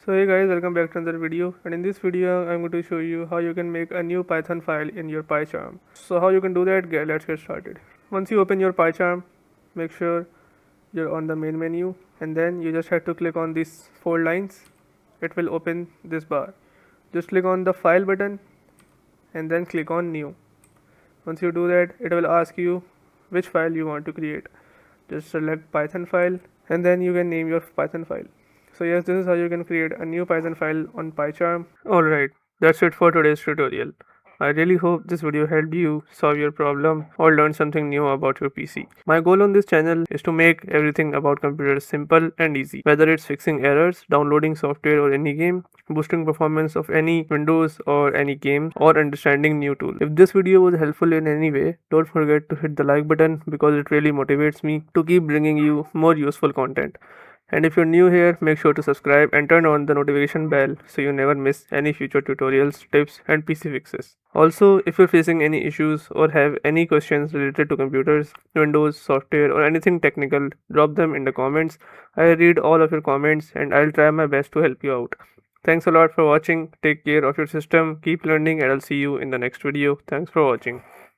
So hey guys, welcome back to another video, and in this video I'm going to show you how you can make a new Python file in your PyCharm. So how you can do that, let's get started. Once you open your PyCharm, make sure you're on the main menu, and then you just have to click on these 4 lines. It will open this bar. Just click on the file button and then click on new. Once you do that, it will ask you which file you want to create. Just select Python file and then you can name your Python file. So yes, this is how you can create a new Python file on PyCharm. Alright, that's it for today's tutorial. I really hope this video helped you solve your problem or learn something new about your PC. My goal on this channel is to make everything about computers simple and easy, whether it's fixing errors, downloading software or any game, boosting performance of any Windows or any game, or understanding new tools. If this video was helpful in any way, don't forget to hit the like button because it really motivates me to keep bringing you more useful content. And if you're new here, make sure to subscribe and turn on the notification bell so you never miss any future tutorials, tips, and PC fixes. Also, if you're facing any issues or have any questions related to computers, Windows, software, or anything technical, drop them in the comments. I read all of your comments and I'll try my best to help you out. Thanks a lot for watching. Take care of your system, keep learning, and I'll see you in the next video. Thanks for watching.